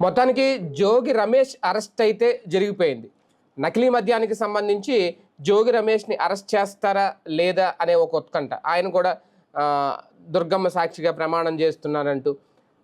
మొత్తానికి జోగి రమేష్ అరెస్ట్ అయితే జరిగిపోయింది. నకిలీ మద్యానికి సంబంధించి జోగి రమేష్ని అరెస్ట్ చేస్తారా లేదా అనే ఒక ఉత్కంఠ. ఆయన కూడా దుర్గమ్మ సాక్షిగా ప్రమాణం చేస్తున్నారంటూ,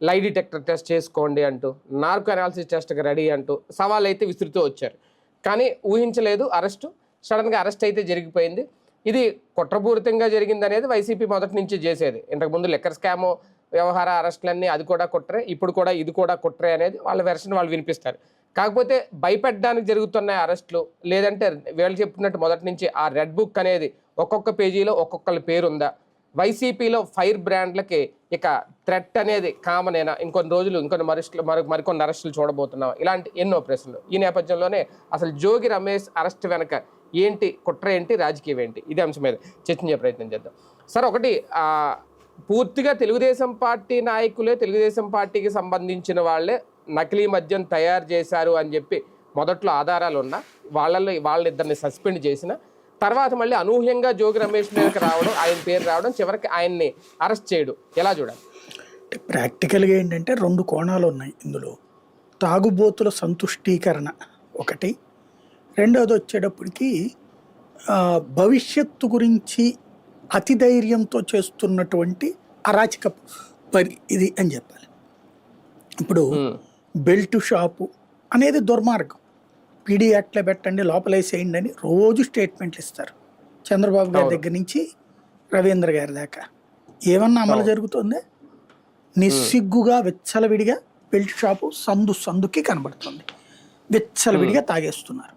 లై డిటెక్టర్ టెస్ట్ చేసుకోండి అంటూ, నార్కో అనాలిసిస్ టెస్ట్కి రెడీ అంటూ సవాల్ అయితే విసురుతూ వచ్చారు. కానీ ఊహించలేదు అరెస్టు. సడన్గా అరెస్ట్ అయితే జరిగిపోయింది. ఇది కుట్రపూరితంగా జరిగిందనేది వైసీపీ మొదటి నుంచి చేసేది. ఇంతకుముందు లిక్కర్ స్కాము వ్యవహార అరెస్టులన్నీ అది కూడా కుట్రే, ఇప్పుడు కూడా ఇది కూడా కుట్రే అనేది వాళ్ళ వెర్షన్ వాళ్ళు వినిపిస్తారు. కాకపోతే భయపెట్టడానికి జరుగుతున్న అరెస్టులు, లేదంటే వీళ్ళు చెప్పినట్టు మొదటి నుంచి ఆ రెడ్ బుక్ అనేది ఒక్కొక్క పేజీలో ఒక్కొక్కరి పేరుందా, వైసీపీలో ఫైర్ బ్రాండ్లకి ఇక థ్రెట్ అనేది కామనేనా, ఇంకొన్ని రోజులు మరికొన్ని అరెస్టులు చూడబోతున్నాం, ఇలాంటి ఎన్నో ప్రశ్నలు. ఈ నేపథ్యంలోనే అసలు జోగి రమేష్ అరెస్ట్ వెనక ఏంటి, కుట్ర ఏంటి, రాజకీయం ఏంటి, ఇదే అంశం మీద చర్చించే ప్రయత్నం చేద్దాం. సార్, ఒకటి పూర్తిగా తెలుగుదేశం పార్టీ నాయకులే, తెలుగుదేశం పార్టీకి సంబంధించిన వాళ్ళే నకిలీ మద్యం తయారు చేశారు అని చెప్పి మొదట్లో ఆధారాలు ఉన్నా వాళ్ళిద్దరిని సస్పెండ్ చేసిన తర్వాత మళ్ళీ అనూహ్యంగా జోగి రమేష్ మీదకి రావడం, ఆయన పేరు రావడం, చివరికి ఆయన్ని అరెస్ట్ చేయడం ఎలా చూడాలి? ప్రాక్టికల్గా ఏంటంటే రెండు కోణాలు ఉన్నాయి ఇందులో. తాగుబోతుల సంతుష్టీకరణ ఒకటి, రెండవది వచ్చేటప్పటికి భవిష్యత్తు గురించి అతి ధైర్యంతో చేస్తున్నటువంటి అరాచక పని ఇది అని చెప్పాలి. ఇప్పుడు బెల్ట్ షాపు అనేది దుర్మార్గం. పీడీ యాక్ట్లో పెట్టండి, లోపలేసేయండి అని రోజు స్టేట్మెంట్లు ఇస్తారు. చంద్రబాబు గారి దగ్గర నుంచి రవీంద్ర గారి దాకా ఏమన్నా అమలు జరుగుతుందే? నిస్సిగ్గుగా విచ్చలవిడిగా బెల్ట్ షాపు సందుకి కనబడుతుంది. విచ్చలవిడిగా తాగేస్తున్నారు.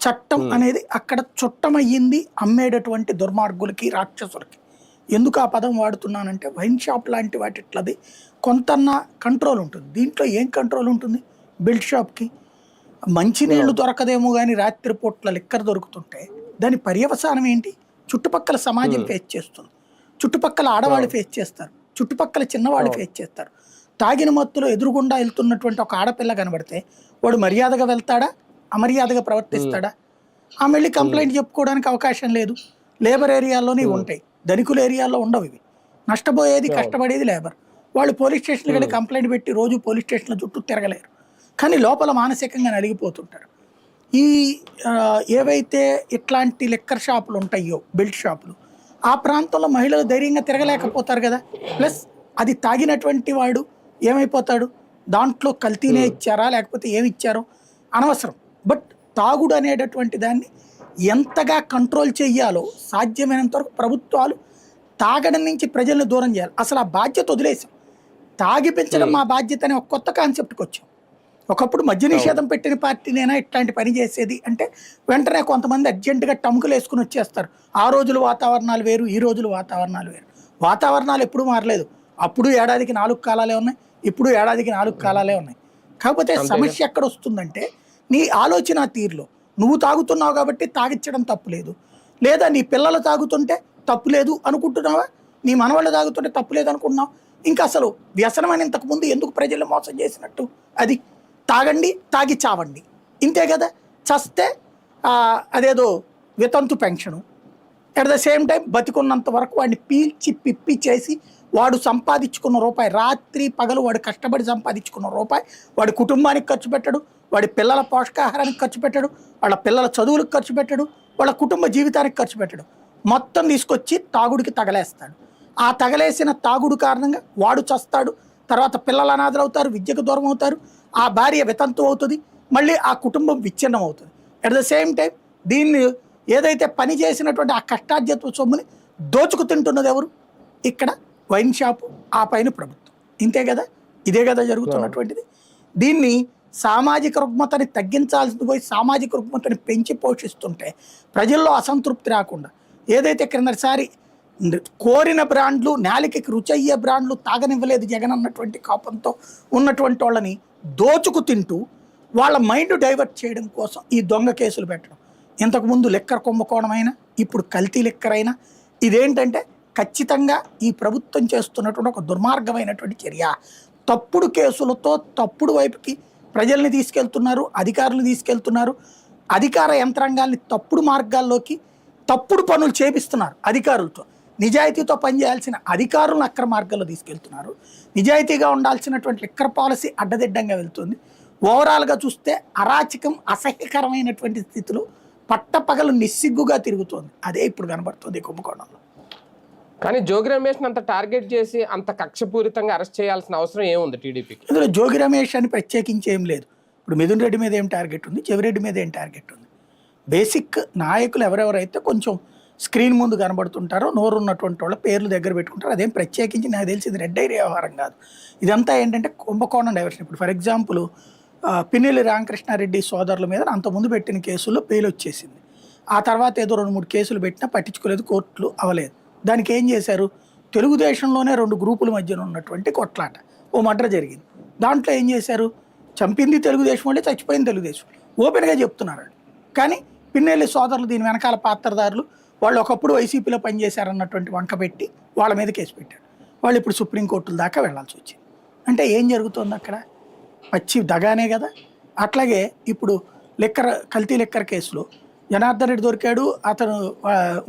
చట్టం అనేది అక్కడ చుట్టమయ్యింది అమ్మేటటువంటి దుర్మార్గులకి, రాక్షసులకి. ఎందుకు ఆ పదం వాడుతున్నానంటే, వైన్ షాప్ లాంటి వాటిట్లది కొంతన్న కంట్రోల్ ఉంటుంది. దీంట్లో ఏం కంట్రోల్ ఉంటుంది? బెల్ట్ షాప్కి మంచినీళ్ళు దొరకదేమో కానీ రాత్రిపూట్ల లిక్కర్ దొరుకుతుంటే దాని పర్యవసానం ఏంటి? చుట్టుపక్కల సమాజం ఫేస్ చేస్తుంది, చుట్టుపక్కల ఆడవాళ్ళు ఫేస్ చేస్తారు, చుట్టుపక్కల చిన్నవాళ్ళు ఫేస్ చేస్తారు. తాగిన మత్తులో ఎదురుగుండా వెళ్తున్నటువంటి ఒక ఆడపిల్ల కనబడితే వాడు మర్యాదగా వెళ్తాడా, అమర్యాదగా ప్రవర్తిస్తాడా? ఆ మళ్ళీ కంప్లైంట్ చెప్పుకోవడానికి అవకాశం లేదు. లేబర్ ఏరియాల్లోనే ఉంటాయి, ధనికుల ఏరియాల్లో ఉండవు ఇవి. నష్టపోయేది, కష్టపడేది లేబర్. వాళ్ళు పోలీస్ స్టేషన్కి వెళ్ళి కంప్లైంట్ పెట్టి రోజు పోలీస్ స్టేషన్ల చుట్టూ తిరగలేరు, కానీ లోపల మానసికంగా నలిగిపోతుంటారు. ఈ ఏవైతే ఇట్లాంటి లిక్కర్ షాపులు ఉంటాయో, బెల్ట్ షాపులు, ఆ ప్రాంతంలో మహిళలు ధైర్యంగా తిరగలేకపోతారు కదా. ప్లస్ అది తాగినటువంటి వాడు ఏమైపోతాడు? దాంట్లో కల్తీనే ఇచ్చారా లేకపోతే ఏమి ఇచ్చారో అనవసరం. బట్ తాగుడు అనేటటువంటి దాన్ని ఎంతగా కంట్రోల్ చేయాలో సాధ్యమైనంత వరకు ప్రభుత్వాలు తాగడం నుంచి ప్రజల్ని దూరం చేయాలి. అసలు ఆ బాధ్యత వదిలేసాం. తాగిపించడం మా బాధ్యత అనే ఒక కొత్త కాన్సెప్ట్కి వచ్చాం. ఒకప్పుడు మద్య నిషేధం పెట్టిన పార్టీనైనా ఇట్లాంటి పని చేసేది అంటే వెంటనే కొంతమంది అర్జెంటుగా టముకులు వేసుకుని వచ్చేస్తారు. ఆ రోజుల వాతావరణాలు వేరు, ఈ రోజుల వాతావరణాలు వేరు. వాతావరణాలు ఎప్పుడూ మారలేదు. అప్పుడు ఏడాదికి 4 కాలాలే ఉన్నాయి, ఇప్పుడు ఏడాదికి 4 కాలాలే ఉన్నాయి. కాకపోతే సమస్య ఎక్కడ వస్తుందంటే, నీ ఆలోచన తీరులో నువ్వు తాగుతున్నావు కాబట్టి తాగిచ్చడం తప్పులేదు, లేదా నీ పిల్లలు తాగుతుంటే తప్పులేదు అనుకుంటున్నావా, నీ మనవాళ్ళు తాగుతుంటే తప్పులేదు అనుకుంటున్నావు. ఇంకా అసలు వ్యసనం అని ఇంతకుముందు ఎందుకు ప్రజలు మోసం చేసినట్టు? అది తాగండి, తాగి చావండి, ఇంతే కదా. చస్తే అదేదో వితంతు pension. At the same time బతికున్నంత వరకు వాడిని పీల్చి పిప్పి చేసి వాడు సంపాదించుకున్న రూపాయి, రాత్రి పగలు వాడు కష్టపడి సంపాదించుకున్న రూపాయి వాడి కుటుంబానికి ఖర్చు పెట్టడు, వాడి పిల్లల పోషకాహారానికి ఖర్చు పెట్టడు, వాళ్ళ పిల్లల చదువులకు ఖర్చు పెట్టడు, వాళ్ళ కుటుంబ జీవితానికి ఖర్చు పెట్టడు. మొత్తం తీసుకొచ్చి తాగుడికి తగలేస్తాడు. ఆ తగలేసిన తాగుడు కారణంగా వాడు చస్తాడు, తర్వాత పిల్లలు అనాథలు అవుతారు, విద్యకు దూరం అవుతారు, ఆ భార్య వితంతు అవుతుంది, మళ్ళీ ఆ కుటుంబం విచ్ఛిన్నం అవుతుంది. అట్ ద సేమ్ టైం దీన్ని ఏదైతే పని చేసినటువంటి ఆ కష్టార్జిత సొమ్ముని దోచుకు తింటున్నది ఎవరు? ఇక్కడ వైన్ షాపు, ఆ పైన ప్రభుత్వం. ఇంతే కదా, ఇదే కదా జరుగుతున్నటువంటిది. దీన్ని సామాజిక రుగ్మతని తగ్గించాల్సింది పోయి సామాజిక రుగ్మతని పెంచి పోషిస్తుంటే ప్రజల్లో అసంతృప్తి రాకుండా, ఏదైతే క్రిందసారి కోరిన బ్రాండ్లు, నేలకి రుచి అయ్యే బ్రాండ్లు తాగనివ్వలేదు జగన్ అన్నటువంటి కోపంతో ఉన్నటువంటి వాళ్ళని దోచుకు తింటూ వాళ్ళ మైండ్ డైవర్ట్ చేయడం కోసం ఈ దొంగ కేసులు పెట్టడం. ఇంతకుముందు లిక్కర్ కుంభకోణం అయినా, ఇప్పుడు కల్తీ లిక్కర్ అయినా, ఇదేంటంటే ఖచ్చితంగా ఈ ప్రభుత్వం చేస్తున్నటువంటి ఒక దుర్మార్గమైనటువంటి చర్య. తప్పుడు కేసులతో తప్పుడు వైపుకి ప్రజల్ని తీసుకెళ్తున్నారు, అధికారులు తీసుకెళ్తున్నారు, అధికార యంత్రాంగాల్ని తప్పుడు మార్గాల్లోకి, తప్పుడు పనులు చేపిస్తున్నారు అధికారులతో. నిజాయితీతో పనిచేయాల్సిన అధికారులను అక్రమ మార్గంలో తీసుకెళ్తున్నారు. నిజాయితీగా ఉండాల్సినటువంటి లిక్కర్ పాలసీ అడ్డదిడ్డంగా వెళ్తుంది. ఓవరాల్గా చూస్తే అరాచకం, అసహ్యకరమైనటువంటి స్థితిలో పట్టపగలు నిస్సిగ్గుగా తిరుగుతోంది. అదే ఇప్పుడు కనబడుతుంది కుంభకోణంలో. కానీ జోగి రమేష్ అంత టార్గెట్ చేసి అంత కక్షపూరితంగా అరెస్ట్ చేయాల్సిన అవసరం ఏముంది టీడీపీకి? ఇందులో జోగి రమేష్ అని ప్రత్యేకించి ఏం లేదు. ఇప్పుడు మిథున్ రెడ్డి మీద ఏం టార్గెట్ ఉంది, చెవిరెడ్డి మీద ఏం టార్గెట్ ఉంది? బేసిక్ నాయకులు ఎవరెవరైతే కొంచెం స్క్రీన్ ముందు కనబడుతుంటారో, నోరు ఉన్నటువంటి వాళ్ళ పేర్లు దగ్గర పెట్టుకుంటారో, అదేం ప్రత్యేకించి నాకు తెలిసింది రెడ్ డైరీ వ్యవహారం కాదు. ఇదంతా ఏంటంటే కుంభకోణం డైవర్షన్. ఇప్పుడు ఫర్ ఎగ్జాంపుల్ పిన్నెల్లి రామకృష్ణారెడ్డి సోదరుల మీద అంతకుముందు పెట్టిన కేసుల్లో బెయిల్ వచ్చేసింది. ఆ తర్వాత ఏదో 2-3 కేసులు పెట్టినా పట్టించుకోలేదు, కోర్టులు అవ్వలేదు. దానికి ఏం చేశారు, తెలుగుదేశంలోనే 2 గ్రూపుల మధ్యన ఉన్నటువంటి కొట్లాట, ఓ మర్డర్ జరిగింది. దాంట్లో ఏం చేశారు, చంపింది తెలుగుదేశం వాళ్ళే, చచ్చిపోయింది తెలుగుదేశం, ఓపెన్గా చెప్తున్నారు. కానీ పిన్నెల్లి సోదరులు దీని వెనకాల పాత్రదారులు, వాళ్ళు ఒకప్పుడు వైసీపీలో పనిచేశారన్నటువంటి వంక పెట్టి వాళ్ళ మీద కేసు పెట్టారు. వాళ్ళు ఇప్పుడు సుప్రీంకోర్టుల దాకా వెళ్లాల్సి వచ్చింది. అంటే ఏం జరుగుతుంది అక్కడ? పచ్చి దగానే కదా. అట్లాగే ఇప్పుడు కల్తీ లిక్కర్ కేసులో జనార్దన్ రెడ్డి దొరికాడు, అతను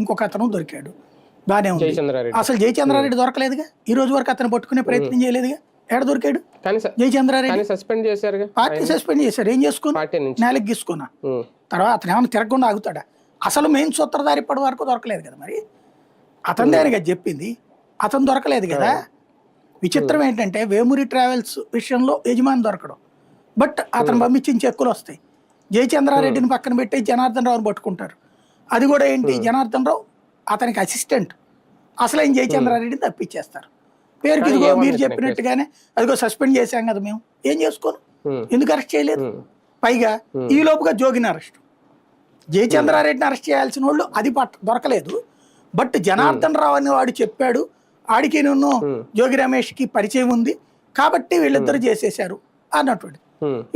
ఇంకొక అతను దొరికాడు, బాగానే ఉంది. అసలు జయచంద్రారెడ్డి దొరకలేదుగా, ఈ రోజు వరకు అతను పట్టుకునే ప్రయత్నం చేయలేదుగా. ఎక్కడ దొరికాడు జయచంద్రారెడ్డి? సస్పెండ్ చేశారు, పార్టీ సస్పెండ్ చేశారు. ఏం చేసుకున్నా, నేలకి గీసుకున్నా. తర్వాత అతను ఏమైనా తిరగకుండా ఆగుతాడా? అసలు మెయిన్ సూత్రధారి ఇప్పటి వరకు దొరకలేదు కదా. మరి అతనిదే కదా చెప్పింది, అతను దొరకలేదు కదా. విచిత్రం ఏంటంటే వేమూరి ట్రావెల్స్ విషయంలో యజమాని దొరకడం, బట్ అతను పంపించిన చెక్కులు వస్తాయి. జయచంద్రారెడ్డిని పక్కన పెట్టి జనార్దన్ రావుని పట్టుకుంటారు. అది కూడా ఏంటి, జనార్దన్ రావు అతనికి అసిస్టెంట్, అసలు ఆయన జయచంద్రారెడ్డిని తప్పించేస్తారు. పేరుకి ఇదిగో మీరు చెప్పినట్టుగానే అదిగో సస్పెండ్ చేశాం కదా మేము, ఏం చేసుకోను, ఎందుకు అరెస్ట్ చేయలేదు? పైగా ఈ లోపుగా జోగిని అరెస్ట్, జయచంద్రారెడ్డిని అరెస్ట్ చేయాల్సిన వాళ్ళు అది దొరకలేదు. బట్ జనార్దన్ రావు అని వాడు చెప్పాడు, ఆడికి నేను జోగి రమేష్కి పరిచయం ఉంది కాబట్టి వీళ్ళిద్దరు చేసేశారు అన్నటువంటి.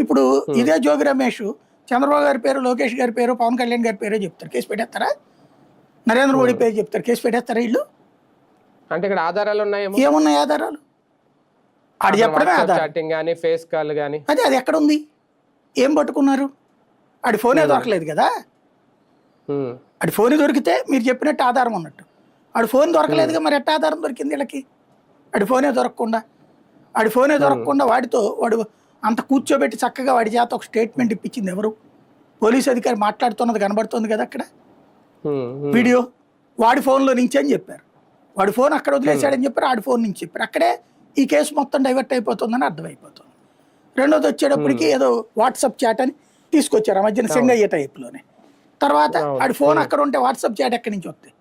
ఇప్పుడు ఇదే జోగి రమేష్ చంద్రబాబు గారి పేరు, లోకేష్ గారి పేరు, పవన్ కళ్యాణ్ గారి పేరు చెప్తారు, కేసు పెట్టేస్తారా? నరేంద్ర మోడీ పేరు చెప్తారు, కేసు పెట్టేస్తారా వీళ్ళు? అంటే ఇక్కడ ఆధారాలు ఉన్నాయి, ఏమున్నాయి ఆధారాలు? ఆడు చెప్పడమే ఆధారం. ఫేస్ కాల్ కానీ అది ఎక్కడ ఉంది? ఏం పట్టుకున్నారు? ఆడి ఫోనే దొరకలేదు కదా. ఆడి ఫోన్ దొరికితే మీరు చెప్పినట్టు ఆధారం ఉన్నట్టు. ఆడి ఫోన్ దొరకలేదుగా, మరి ఎట్ట ఆధారం దొరికింది వీళ్ళకి? ఆడి ఫోనే దొరకకుండా వాడితో వాడు అంత కూర్చోబెట్టి చక్కగా వాడి చేత ఒక స్టేట్మెంట్ ఇప్పించింది ఎవరు? పోలీసు అధికారి మాట్లాడుతున్నది కనబడుతుంది కదా అక్కడ వీడియో. వాడి ఫోన్లో నుంచి అని చెప్పారు, వాడి ఫోన్ అక్కడ వదిలేశాడని చెప్పారు, ఆడి ఫోన్ నుంచి చెప్పారు. అక్కడే ఈ కేసు మొత్తం డైవర్ట్ అయిపోతుందని అర్థమైపోతుంది. రెండోది వచ్చేటప్పటికి ఏదో వాట్సాప్ చాట్ అని తీసుకొచ్చారు ఆ మధ్యన సింగయ్య టైప్లోనే. తర్వాత ఆడి ఫోన్ అక్కడ ఉంటే వాట్సాప్ చాట్ ఎక్కడి నుంచి వస్తాయి?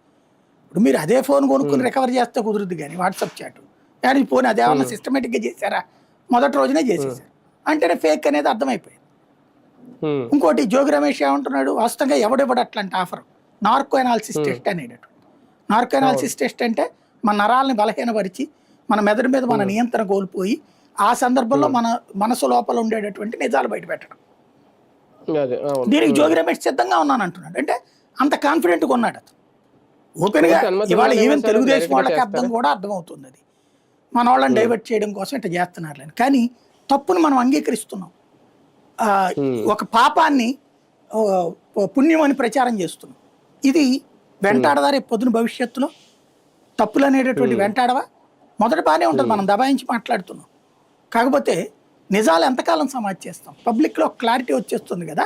ఇప్పుడు మీరు అదే ఫోన్ కొనుక్కుని రికవర్ చేస్తే కుదురుద్ది, కానీ వాట్సాప్ చాట్ కానీ ఫోన్ అదేమన్నా సిస్టమేటిక్గా చేశారా? మొదటి రోజునే చేసేసారు అంటేనే ఫేక్ అనేది అర్థమైపోయింది. ఇంకోటి జోగి రమేష్ ఏమంటున్నాడు, వాస్తవంగా ఎవడివ్వడు అట్లాంటి ఆఫర్, నార్కో ఎనాలిసిస్ టెస్ట్ అనేటటువంటి. నార్కో ఎనాలిసిస్ టెస్ట్ అంటే మన నరాలని బలహీనపరిచి మన మెదడు మీద మన నియంత్రణ కోల్పోయి ఆ సందర్భంలో మన మనసు లోపల ఉండేటటువంటి నిజాలు బయట పెట్టడం. దీనికి జోగి రమేష్ సిద్ధంగా ఉన్నాను అంటున్నాడు. అంటే అంత కాన్ఫిడెంట్గా ఉన్నాడు అతను. ఓపెన్గా ఇవాళ ఈవెన్ తెలుగుదేశం వాళ్ళకి అర్థమవుతుంది అది, మన వాళ్ళని డైవర్ట్ చేయడం కోసం ఇట్లా చేస్తున్నారు. కానీ తప్పును మనం అంగీకరిస్తున్నాం, ఒక పాపాన్ని పుణ్యం అని ప్రచారం చేస్తున్నాం. ఇది వెంటాడదా రేపు పొద్దున భవిష్యత్తులో? తప్పులు అనేటటువంటి వెంటాడవా? మొదట బాగానే ఉంటుంది, మనం దబాయించి మాట్లాడుతున్నాం. కాకపోతే నిజాలు ఎంతకాలం సమాజ్ చేస్తాం? పబ్లిక్లో క్లారిటీ వచ్చేస్తుంది కదా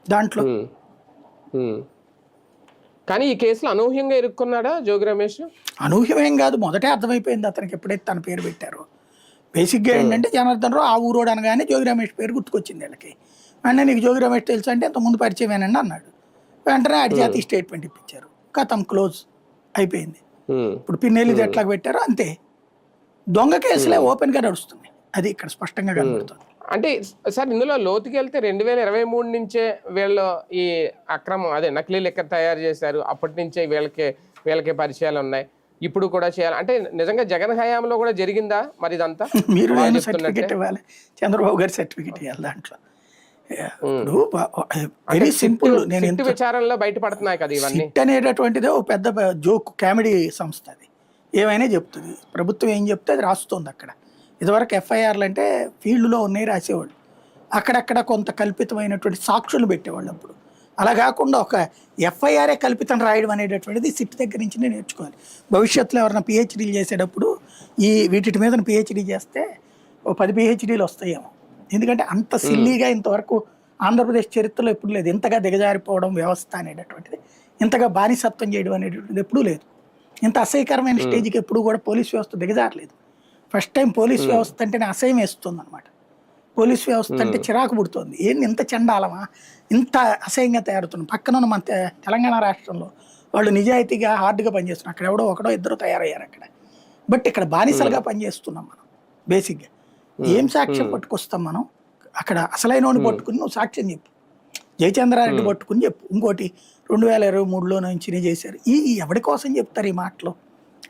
దాంట్లో. కానీ ఈ కేసులో అనూహ్యంగా ఇరుక్కున్నాడా జోగి రమేష్? అనూహ్యమేం కాదు, మొదటే అర్థమైపోయింది అతనికి ఎప్పుడైతే తన పేరు పెట్టారో. బేసిక్గా ఏంటంటే జనార్దన్ రావు ఆ ఊరోడు అనగానే జోగి రమేష్ పేరు గుర్తుకొచ్చింది వీళ్ళకి. అంటే నీకు జోగి రమేష్ తెలుసు అంటే ఇంతకుముందు పరిచయమేనండి అన్నాడు. వెంటనే అడి జాతి స్టేట్మెంట్ ఇప్పించారు, కథం క్లోజ్ అయిపోయింది. ఇప్పుడు పిన్నెల్లిది ఎట్లా పెట్టారో అంతే. దొంగ కేసులే ఓపెన్గా నడుస్తుంది, అది ఇక్కడ స్పష్టంగా కనబడుతుంది. అంటే సార్ ఇందులో లోతుకి వెళ్తే 2023 నుంచే వీళ్ళు ఈ అక్రమం నకిలీ లెక్క తయారు చేశారు, అప్పటి నుంచే వీళ్ళకి పరిచయాలు ఉన్నాయి, ఇప్పుడు కూడా చేయాలి అంటే నిజంగా జగన్ హయాంలో కూడా జరిగిందా మరి ఇదంతా? మీరు సర్టిఫికెట్ ఇవ్వాలి, చంద్రబాబు గారి సర్టిఫికెట్ ఇవ్వాలి దాంట్లో. Very simple. నేను విచారణలో బయటపడుతున్నాయి కదా ఇవన్నీ. సిట్ అనేటటువంటిదే ఓ పెద్ద జోక్ కామెడీ సంస్థ, అది ఏమైనా చెప్తుంది, ప్రభుత్వం ఏం చెప్తే అది రాస్తుంది అక్కడ. ఇదివరకు ఎఫ్ఐఆర్లు అంటే ఫీల్డ్లో ఉన్నాయి రాసేవాళ్ళు, అక్కడక్కడ కొంత కల్పితమైనటువంటి సాక్షులు పెట్టేవాళ్ళు. అప్పుడు అలా కాకుండా ఒక ఎఫ్ఐఆర్ఏ కల్పితం రాయడం అనేటటువంటిది సిట్ దగ్గర నుంచి నేర్చుకోవాలి. భవిష్యత్తులో ఎవరైనా పిహెచ్డీలు చేసేటప్పుడు వీటి మీద పిహెచ్డీ చేస్తే ఓ 10 పిహెచ్డీలు వస్తాయేమో. ఎందుకంటే అంత సిల్లీగా ఇంతవరకు ఆంధ్రప్రదేశ్ చరిత్రలో ఎప్పుడు లేదు. ఇంతగా దిగజారిపోవడం వ్యవస్థ అనేటటువంటిది, ఇంతగా బానిసత్వం చేయడం అనేటటువంటిది ఎప్పుడూ లేదు. ఇంత అసహ్యకరమైన స్టేజ్కి ఎప్పుడు కూడా పోలీస్ వ్యవస్థ దిగజారలేదు. ఫస్ట్ టైం పోలీస్ వ్యవస్థ అంటేనే అసహ్యం వేస్తుంది అనమాట. పోలీస్ వ్యవస్థ అంటే చిరాకు పుడుతుంది. ఏంది ఇంత చండాలమా, ఇంత అసహ్యంగా తయారవుతుంది. పక్కన ఉన్న మన తెలంగాణ రాష్ట్రంలో వాళ్ళు నిజాయితీగా హార్డ్గా పనిచేస్తున్నారు. అక్కడ ఎవడో ఒకడో ఇద్దరు తయారయ్యారు అక్కడ. బట్ ఇక్కడ బానిసలుగా పనిచేస్తున్నాం మనం. బేసిక్గా ఏం సాక్ష్యం పట్టుకొస్తాం మనం? అక్కడ అసలైన వాడిని పట్టుకుని నువ్వు సాక్ష్యం చెప్పు. జయచంద్రారెడ్డి పట్టుకుని చెప్పు. ఇంకోటి 2023లో నుంచి చేశారు. ఎవరి కోసం చెప్తారు ఈ మాటలు?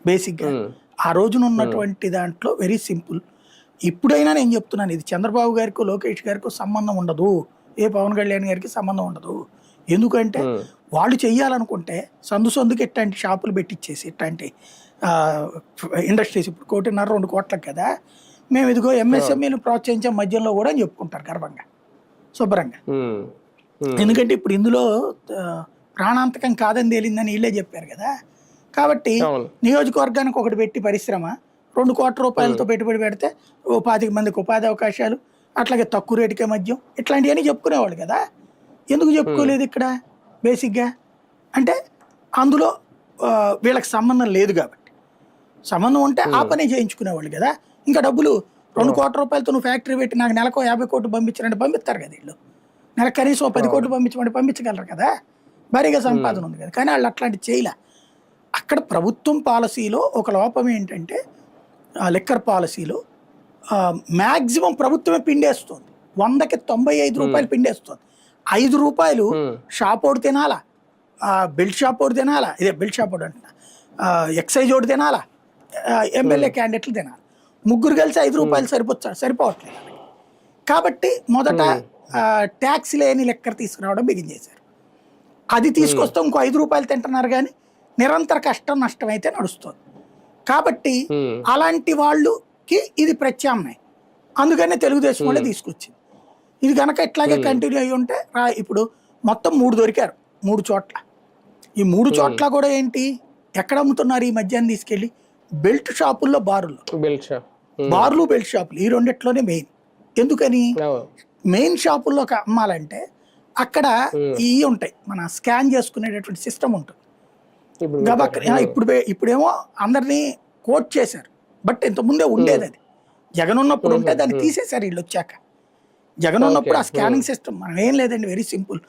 బేసిక్గా ఆ రోజున ఉన్నటువంటి దాంట్లో వెరీ సింపుల్. ఇప్పుడైనా నేను చెప్తున్నాను, ఇది చంద్రబాబు గారికి లోకేష్ గారికి సంబంధం ఉండదు, ఏ పవన్ కళ్యాణ్ గారికి సంబంధం ఉండదు. ఎందుకంటే వాళ్ళు చెయ్యాలనుకుంటే సందుకి ఇట్లాంటి షాపులు పెట్టించేసి ఇట్లాంటి ఇండస్ట్రీస్ ఇప్పుడు 1.5-2 కోట్లకు కదా మేము ఇదిగో ఎంఎస్ఎంఈలు ప్రోత్సహించే మధ్యలో కూడా అని చెప్పుకుంటారు గర్వంగా శుభ్రంగా. ఎందుకంటే ఇప్పుడు ఇందులో ప్రాణాంతకం కాదని తేలిందని వీళ్ళే చెప్పారు కదా. కాబట్టి నియోజకవర్గానికి ఒకటి పెట్టి పరిశ్రమ 2 కోట్ల రూపాయలతో పెట్టుబడి పెడితే 25 మందికి ఉపాధి అవకాశాలు, అట్లాగే తక్కువ రేటుకే మద్యం, ఇట్లాంటివన్నీ చెప్పుకునేవాళ్ళు కదా. ఎందుకు చెప్పుకోలేదు ఇక్కడ? బేసిక్గా అంటే అందులో వీళ్ళకి సంబంధం లేదు కాబట్టి. సంబంధం ఉంటే ఆ పని చేయించుకునేవాళ్ళు కదా. ఇంకా డబ్బులు 2 కోట్ల రూపాయలతో నువ్వు ఫ్యాక్టరీ పెట్టి నాకు నెలకు 50 కోట్లు పంపించారంటే పంపిస్తారు కదా వీళ్ళు. నెలకు కనీసం 10 కోట్లు పంపించమంటే పంపించగలరు కదా. భారీగా సంపాదన ఉంది కదా. కానీ వాళ్ళు అట్లాంటివి చేయలే. అక్కడ ప్రభుత్వం పాలసీలో ఒక లోపం ఏంటంటే లిక్కర్ పాలసీలో మ్యాక్సిమం ప్రభుత్వమే పిండేస్తుంది. 100కి 95 రూపాయలు పిండేస్తుంది. 5 రూపాయలు షాప్ ఓడి తినాలా, బెల్ట్ షాప్ ఓడి తినాలా, ఇదే బెల్ట్ షాప్ ఓడి అంటున్నా, ఎక్సైజ్ ఓడి తినాలా, ఎమ్మెల్యే క్యాండిడేట్లు తినాలి. ముగ్గురు కలిసి 5 రూపాయలు సరిపోవట్లేదు. కాబట్టి మొదట ట్యాక్స్ లేని లెక్కర్ తీసుకురావడం బిగించేశారు. అది తీసుకొస్తే ఇంకో 5 రూపాయలు తింటున్నారు కానీ నిరంతర కష్టం నష్టం అయితే నడుస్తుంది. కాబట్టి అలాంటి వాళ్ళకి ఇది ప్రత్యామ్నాయం. అందుకనే తెలుగుదేశం వాళ్ళే తీసుకొచ్చింది. ఇది కనుక ఇట్లాగే కంటిన్యూ అయ్యి ఉంటే ఇప్పుడు మొత్తం 3 దొరికారు 3 చోట్ల. ఈ 3 చోట్ల కూడా ఏంటి, ఎక్కడ అమ్ముతున్నారు ఈ మద్యాన్ని తీసుకెళ్ళి? బెల్ట్ షాపుల్లో, బార్లు బెల్ట్ షాపులు ఈ రెండిట్లోనే మెయిన్. ఎందుకని మెయిన్ షాపుల్లో అమ్మాలంటే అక్కడ ఇవి ఉంటాయి, మన స్కాన్ చేసుకునేటటువంటి సిస్టమ్ ఉంటుంది. ఇప్పుడేమో అందరినీ కోట్ చేశారు. బట్ ఇంతకుముందే ఉండేది. అది జగన్ ఉన్నప్పుడు ఉంటే దాన్ని తీసేశారు వీళ్ళు వచ్చాక. జగన్ ఉన్నప్పుడు ఆ స్కానింగ్ సిస్టమ్ మనం ఏం లేదండి, వెరీ సింపుల్.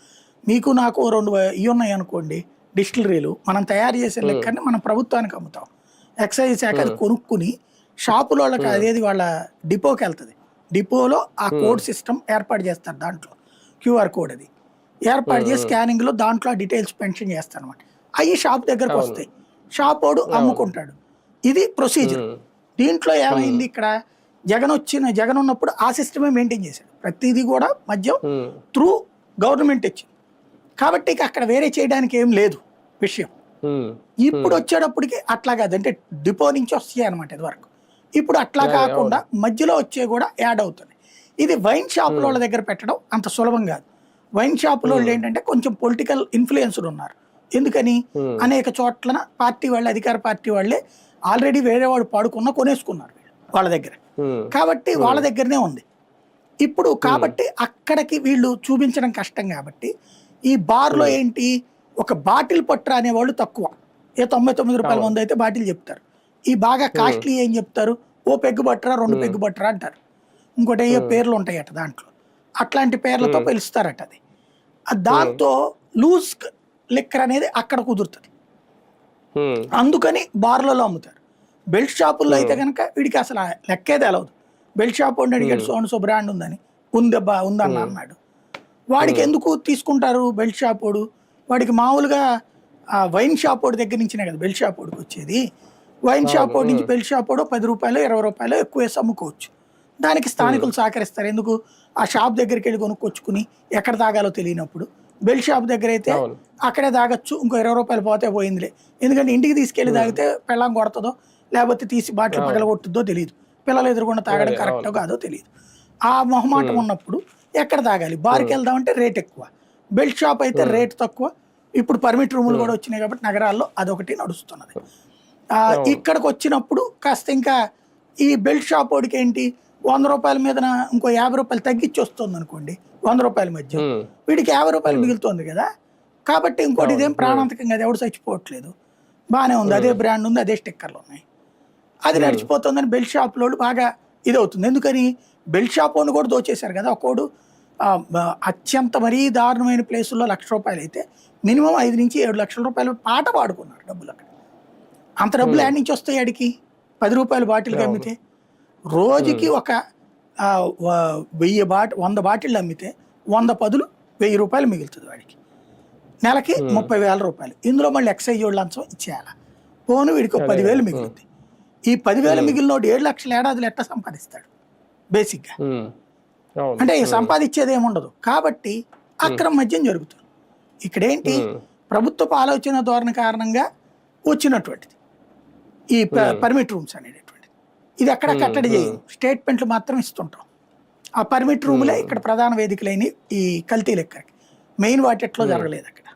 మీకు నాకు 2 ఇవి ఉన్నాయి అనుకోండి డిస్టిలరీలు, మనం తయారు చేసే లెక్కని మనం ప్రభుత్వానికి అమ్ముతాం. ఎక్సైజ్ శాఖ అది కొనుక్కుని షాపుల వాళ్ళకి అదేది వాళ్ళ డిపోకి వెళ్తుంది. డిపోలో ఆ కోడ్ సిస్టమ్ ఏర్పాటు చేస్తారు. దాంట్లో QR కోడ్ అది ఏర్పాటు చేసి స్కానింగ్లో దాంట్లో ఆ డీటెయిల్స్ మెన్షన్ చేస్తారు అనమాట. అవి షాప్ దగ్గరకు వస్తాయి. షాప్ వాడు అమ్ముకుంటాడు. ఇది ప్రొసీజర్. దీంట్లో ఏమైంది, ఇక్కడ జగన్ ఉన్నప్పుడు ఆ సిస్టమే మెయింటైన్ చేశాడు. ప్రతిదీ కూడా మద్యం త్రూ గవర్నమెంట్ ఇచ్చింది. కాబట్టి ఇక అక్కడ వేరే చేయడానికి ఏం లేదు విషయం. ఇప్పుడు వచ్చేటప్పటికి అట్లా కాదు, అంటే డిపో నుంచి వస్తాయి అనమాట ఇది వరకు. ఇప్పుడు అట్లా కాకుండా మధ్యలో వచ్చే కూడా యాడ్ అవుతుంది. ఇది వైన్ షాపుల వాళ్ళ దగ్గర పెట్టడం అంత సులభం కాదు. వైన్ షాపుల వాళ్ళు ఏంటంటే కొంచెం పొలిటికల్ ఇన్ఫ్లుయెన్స్డ్ ఉన్నారు. ఎందుకని అనేక చోట్ల పార్టీ వాళ్ళే, అధికార పార్టీ వాళ్ళే ఆల్రెడీ వేరే వాడు పాడుకున్న కొనేసుకున్నారు వాళ్ళ దగ్గర. కాబట్టి వాళ్ళ దగ్గరనే ఉంది ఇప్పుడు. కాబట్టి అక్కడికి వీళ్ళు చూపించడం కష్టం. కాబట్టి ఈ బార్లో ఏంటి, ఒక బాటిల్ పట్రా అనేవాళ్ళు తక్కువ. 99 రూపాయల మంది అయితే బాటిల్ చెప్తారు. ఈ బాగా కాస్ట్లీ ఏం చెప్తారు, ఓ పెగ్గు పట్టరా 2 పెగ్గు పట్టరా అంటారు. ఇంకోటి అయ్యే పేర్లు ఉంటాయట దాంట్లో, అట్లాంటి పేర్లతో పిలుస్తారట. అది దాంతో లూజ్ లిక్కర్ అనేది అక్కడ కుదురుతుంది. అందుకని బార్లలో అమ్ముతారు. బెల్ట్ షాపుల్లో అయితే కనుక వీడికి అసలు లెక్కే తెలవదు. బెల్ట్ షాప్ ఉండి అడిగాడు సో బ్రాండ్ ఉందని, ఉందన్న అన్నాడు. వాడికి ఎందుకు తీసుకుంటారు బెల్ట్ షాప్ వాడు? వాడికి మామూలుగా వైన్ షాప్ వాడి దగ్గర నుంచినే కదా బెల్ట్ షాప్ వాడికి వచ్చేది. వైన్ షాప్ వాడి నుంచి బెల్ట్ షాప్ వాడు 10 రూపాయలు 20 రూపాయలు ఎక్కువ వేసి అమ్ముకోవచ్చు. దానికి స్థానికులు సహకరిస్తారు. ఎందుకు, ఆ షాప్ దగ్గరికి వెళ్ళి కొనుక్కొచ్చుకుని ఎక్కడ తాగాలో తెలియనప్పుడు బెల్ట్ షాప్ దగ్గర అయితే అక్కడే తాగొచ్చు, ఇంకో 20 రూపాయలు పోతే పోయిందిలే. ఎందుకంటే ఇంటికి తీసుకెళ్ళి తాగితే పెళ్ళం కొడుతుందో లేకపోతే తీసి బాటిల్ పగలగొట్టుద్దో తెలియదు, పిల్లలు ఎదురుకుండా తాగడం కరెక్టో కాదో తెలియదు. ఆ మొహమాటం ఉన్నప్పుడు ఎక్కడ తాగాలి? బార్కి వెళ్దామంటే రేట్ ఎక్కువ, బెల్ట్ షాప్ అయితే రేట్ తక్కువ. ఇప్పుడు పర్మిట్ రూములు కూడా వచ్చినాయి కాబట్టి నగరాల్లో అదొకటి నడుస్తున్నది. ఇక్కడికి వచ్చినప్పుడు కాస్త ఇంకా ఈ బెల్ట్ షాప్ వాడికి ఏంటి, 100 రూపాయల మీద ఇంకో 50 రూపాయలు తగ్గించి వస్తుంది అనుకోండి, 100 రూపాయల మధ్య వీడికి 50 రూపాయలు మిగులుతుంది కదా. కాబట్టి ఇంకోటి ఇదేం ప్రాణాంతకంగా అది ఎవడు చచ్చిపోవట్లేదు, బాగానే ఉంది, అదే బ్రాండ్ ఉంది, అదే స్టిక్కర్లు ఉన్నాయి, అది నడిచిపోతుందని బెల్ట్ షాప్లో బాగా ఇదవుతుంది. ఎందుకని బెల్ట్ షాప్ వాడిని కూడా దోచేశారు కదా. ఒకడు అత్యంత మరీ దారుణమైన ప్లేసుల్లో ₹1,00,000 అయితే మినిమం 5 నుంచి 7 లక్షల రూపాయలు పాట పాడుకున్నారు డబ్బులు. అక్కడ అంత డబ్బులు యాడ్ నుంచి వస్తాయి ఆడికి? 10 రూపాయల బాటిల్కి అమ్మితే రోజుకి ఒక 100 బాటిళ్ళు అమ్మితే 100 పదులు ₹1,000 మిగులుతుంది వాడికి. నెలకి 30,000 రూపాయలు. ఇందులో మళ్ళీ ఎక్సైజ్ లంచం ఇచ్చేయాలి. పోను వీడికి 10,000 మిగులుతుంది. ఈ 10,000 మిగిలినోడు 7 లక్షల ఏడాదిలో ఎట్లా సంపాదిస్తాడు బేసిక్గా? అంటే సంపాదించేది ఏముండదు. కాబట్టి అక్రమ మద్యం జరుగుతుంది. ఇక్కడేంటి, ప్రభుత్వపు ఆలోచన ధోరణి కారణంగా వచ్చినటువంటిది ఈ పర్మిట్ రూమ్స్ అనేటటువంటిది. ఇది ఎక్కడ కట్టడి చేయము, స్టేట్మెంట్లు మాత్రం ఇస్తుంటాం. ఆ పర్మిట్ రూములే ఇక్కడ ప్రధాన వేదికలైన ఈ కల్తీ లెక్కకి. మెయిన్ వాటిట్లో జరగలేదు అక్కడ.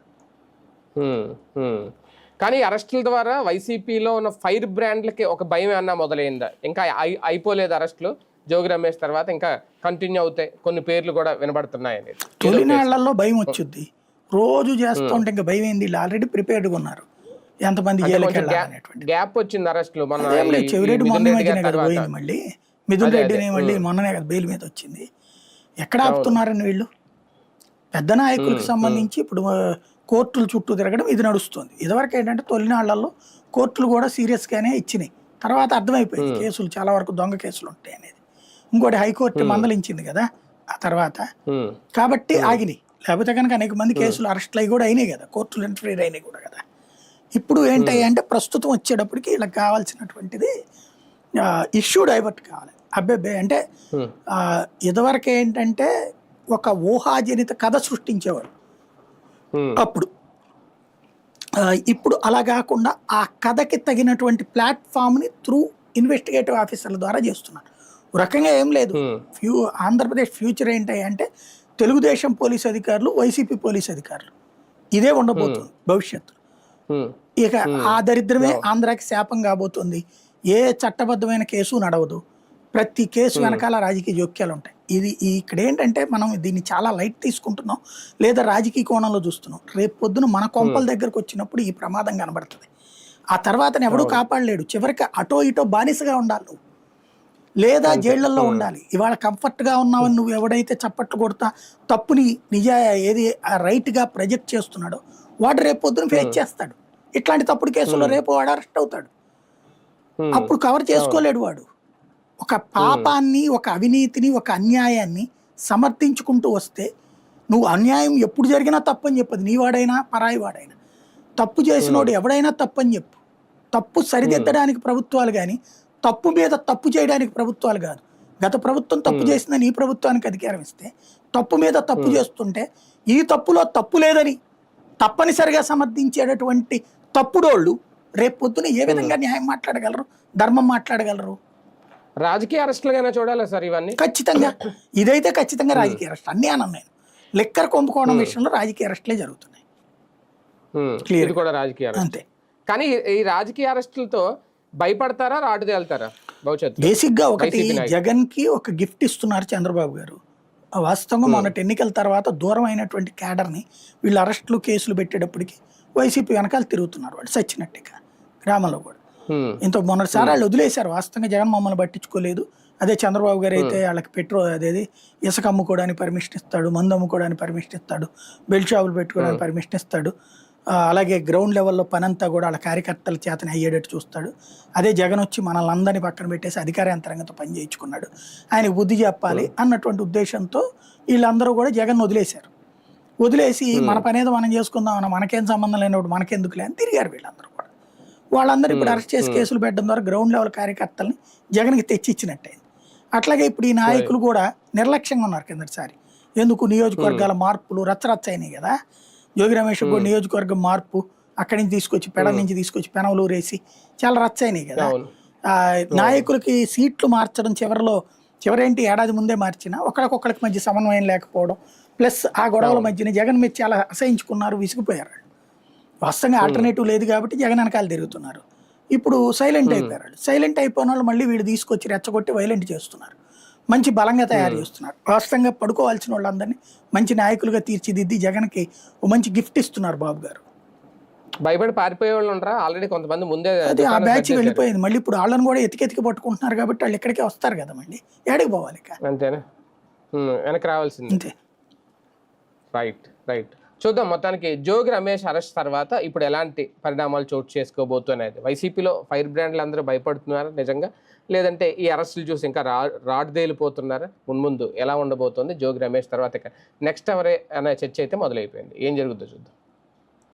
కానీ అరెస్టుల ద్వారా వైసీపీలో ఉన్న ఫైర్ బ్రాండ్లకి ఒక భయం ఏమన్నా మొదలైందా? ఇంకా అయిపోలేదు అరెస్టులు, జోగి రమేష్ తర్వాత ఇంకా కంటిన్యూ అవుతాయి, కొన్ని పేర్లు కూడా వినబడుతున్నాయి అనేది. తొలినాళ్లలో భయం వచ్చుద్ది, రోజు చేస్తుంటే ఇంకా భయం ఏంది, వీళ్ళు ఆల్రెడీ ప్రిపేర్డ్గా ఉన్నారు. ఎంతమంది గ్యాప్ వచ్చింది అరెస్టులు. చెవిరెడ్డి మొన్న కదా పోయింది, మళ్ళీ మిథున్ రెడ్డిని మళ్ళీ మొన్ననే కదా బెయిల్ మీద వచ్చింది. ఎక్కడ ఆపుతున్నారని వీళ్ళు పెద్ద నాయకులకు సంబంధించి ఇప్పుడు కోర్టుల చుట్టూ తిరగడం ఇది నడుస్తుంది. ఇదివరకు ఏంటంటే తొలినాళ్లలో కోర్టులు కూడా సీరియస్గానే ఇచ్చినాయి. తర్వాత అర్థమైపోయింది కేసులు చాలా వరకు దొంగ కేసులు ఉంటాయి అనేది. ఇంకోటి హైకోర్టు మందలించింది కదా ఆ తర్వాత, కాబట్టి ఆగినాయి. లేకపోతే కనుక అనేక మంది కేసులు అరెస్ట్లు అయ్యి కూడా అయినాయి కదా, కోర్టులు ఇంటర్ఫీర్ అయినాయి కూడా కదా. ఇప్పుడు ఏంటి అంటే ప్రస్తుతం వచ్చేటప్పటికి వీళ్ళకి కావాల్సినటువంటిది ఇష్యూ డైవర్ట్ కావాలి. అబ్బే అంటే ఇదివరకు ఏంటంటే ఒక ఊహాజనిత కథ సృష్టించేవాడు అప్పుడు. ఇప్పుడు అలా కాకుండా ఆ కథకి తగినటువంటి ప్లాట్ఫామ్ని త్రూ ఇన్వెస్టిగేటివ్ ఆఫీసర్ల ద్వారా చేస్తున్నారు. ఒక రకంగా ఏం లేదు, ఆంధ్రప్రదేశ్ ఫ్యూచర్ ఏంటి అంటే తెలుగుదేశం పోలీస్ అధికారులు, వైసీపీ పోలీస్ అధికారులు, ఇదే ఉండబోతుంది భవిష్యత్తు. ఇక ఆ దరిద్రమే ఆంధ్రాకి శాపం కాబోతుంది. ఏ చట్టబద్ధమైన కేసు నడవదు, ప్రతి కేసు వెనకాల రాజకీయ జోక్యాలు ఉంటాయి. ఇది ఇక్కడ ఏంటంటే మనం దీన్ని చాలా లైట్ తీసుకుంటున్నాం, లేదా రాజకీయ కోణంలో చూస్తున్నాం. రేపు పొద్దున మన కొంపల దగ్గరకు వచ్చినప్పుడు ఈ ప్రమాదం కనబడుతుంది. ఆ తర్వాత ఎవడూ కాపాడలేడు. చివరికి అటో ఇటో బానిసగా ఉండాలి నువ్వు, లేదా జైళ్లలో ఉండాలి. ఇవాళ కంఫర్ట్గా ఉన్నావని నువ్వు ఎవడైతే చప్పట్లు కొడతా తప్పుని ఏది రైట్గా ప్రొజెక్ట్ చేస్తున్నాడో వాడు రేపు పొద్దున ఫేస్ చేస్తాడు. ఇట్లాంటి తప్పుడు కేసుల్లో రేపు వాడు అరెస్ట్ అవుతాడు. అప్పుడు కవర్ చేసుకోలేడు వాడు. ఒక పాపాన్ని, ఒక అవినీతిని, ఒక అన్యాయాన్ని సమర్థించుకుంటూ వస్తే నువ్వు అన్యాయం ఎప్పుడు జరిగినా తప్పని చెప్పదు. నీ వాడైనా పరాయి వాడైనా తప్పు చేసినోడు ఎవడైనా తప్పని చెప్పు. తప్పు సరిదిద్దడానికి ప్రభుత్వాలు కానీ తప్పు మీద తప్పు చేయడానికి ప్రభుత్వాలు కాదు. గత ప్రభుత్వం తప్పు చేసిందని ఈ ప్రభుత్వానికి అధికారం ఇస్తే తప్పు మీద తప్పు చేస్తుంటే ఈ తప్పులో తప్పు లేదని తప్పనిసరిగా సమర్థించేటటువంటి తప్పుడోళ్ళు రేపు పొద్దున ఏ విధంగా న్యాయం మాట్లాడగలరు, ధర్మం మాట్లాడగలరు? రాజకీయ అరెస్టులుగానే చూడాలి సార్ ఇవన్నీ. ఖచ్చితంగా ఇదైతే ఖచ్చితంగా రాజకీయ అరెస్ట్. అన్నీ అన్నాను నేను. లెక్కర్ కుంభకోణం విషయంలో రాజకీయ అరెస్టులే జరుగుతున్నాయి. ఇది కూడా రాజకీయ అరెస్ట్ అంతే. కానీ ఈ రాజకీయ అరెస్టులతో భయపడతారా, రాటు తేలుతారా భవిష్యత్తు? బేసిక్గా ఒకటి, జగన్ కి ఒక గిఫ్ట్ ఇస్తున్నారు చంద్రబాబు గారు. వాస్తవంగా మొన్నటి ఎన్నికల తర్వాత దూరం అయినటువంటి క్యాడర్ని వీళ్ళు అరెస్టులు కేసులు పెట్టేటప్పటికి వైసీపీ వెనకాల తిరుగుతున్నారు వాళ్ళు సచ్చినట్టుగా. గ్రామంలో కూడా ఇంత మొన్నటిసారి వాళ్ళు వదిలేశారు. వాస్తవంగా జగన్ మమ్మల్ని పట్టించుకోలేదు. అదే చంద్రబాబు గారు అయితే వాళ్ళకి అదేది ఇసుక అమ్ముకోవడానికి పర్మిషన్ ఇస్తాడు, మందు అమ్ముకోవడానికి పర్మిషన్ ఇస్తాడు, బెల్ట్ షాపులు పెట్టుకోవడానికి పర్మిషన్ ఇస్తాడు. అలాగే గ్రౌండ్ లెవెల్లో పనంతా కూడా వాళ్ళ కార్యకర్తల చేతనే అయ్యేటట్టు చూస్తాడు. అదే జగన్ వచ్చి మనల్ని అందరినీ పక్కన పెట్టేసి అధికార యంత్రాంగంతో పని చేయించుకున్నాడు, ఆయనకు బుద్ధి చెప్పాలి అన్నటువంటి ఉద్దేశంతో వీళ్ళందరూ కూడా జగన్ వదిలేశారు. వదిలేసి మన పనేదో మనం చేసుకుందాం అన్న, మనకేం సంబంధం లేనప్పుడు మనకెందుకులే అని తిరిగారు వీళ్ళందరూ కూడా. వాళ్ళందరూ ఇప్పుడు అరెస్ట్ చేసి కేసులు పెట్టడం ద్వారా గ్రౌండ్ లెవెల్ కార్యకర్తల్ని జగన్కి తెచ్చిచ్చినట్టయింది. అట్లాగే ఇప్పుడు ఈ నాయకులు కూడా నిర్లక్ష్యంగా ఉన్నారు కిందటిసారి. ఎందుకు నియోజకవర్గాల మార్పులు రచ్చరచ్చ అయినాయి కదా. జోగి రమేష్ కూడా నియోజకవర్గం మార్పు అక్కడి నుంచి తీసుకొచ్చి పెడ నుంచి తీసుకొచ్చి పెనవలూరు వేసి చాలా రచ్చ అయినాయి కదా. నాయకులకి సీట్లు మార్చడం చివరిలో చివరేంటి ఏడాది ముందే మార్చినా ఒకరికొకరికి మధ్య సమన్వయం లేకపోవడం, ప్లస్ ఆ గొడవల మధ్యన జగన్ మీద చాలా అసహించుకున్నారు, విసిగిపోయారు. వాస్తవంగా ఆల్టర్నేటివ్ లేదు కాబట్టి జగన్ వెనకాల తిరుగుతున్నారు. ఇప్పుడు సైలెంట్ అయిపోయారు. సైలెంట్ అయిపోయిన వాళ్ళు మళ్ళీ వీడు తీసుకొచ్చి రెచ్చగొట్టి వైలెంట్ చేస్తున్నారు, మంచి బలంగా తయారు చేస్తున్నారు. వాస్తవంగా పడుకోవాల్సిన వాళ్ళందరినీ మంచి నాయకులుగా తీర్చిదిద్ది జగన్కి ఓ మంచి గిఫ్ట్ ఇస్తున్నారు బాబు గారు. భయపడి పారిపోయే వాళ్ళు ఉండరా? ఆల్రెడీ కొంతమంది ముందే అదే ఆ బ్యాచ్ వెళ్ళిపోయింది. మళ్ళీ ఇప్పుడు వాళ్ళని కూడా ఎతికెతికి పట్టుకుంటున్నారు కాబట్టి వాళ్ళు ఇక్కడికే వస్తారు కదా, మళ్ళీ ఏడికి పోవాలి ఇక, అంతేనా? వెనక్కి రావాల్సింది. అంతే. రైట్. చూద్దాం. మొత్తానికి జోగి రమేష్ అరెస్ట్ తర్వాత ఇప్పుడు ఎలాంటి పరిణామాలు చోటు చేసుకోబోతున్నాయి? వైసీపీలో ఫైర్ బ్రాండ్లు అందరూ భయపడుతున్నారా నిజంగా, లేదంటే ఈ అరెస్టులు చూసి ఇంకా రాడ్దేలిపోతున్నారా? మున్ముందు ఎలా ఉండబోతోంది జోగి రమేష్ తర్వాత నెక్స్ట్ ఎవరే అనే చర్చ అయితే మొదలైపోయింది. ఏం జరుగుతుందో చూద్దాం.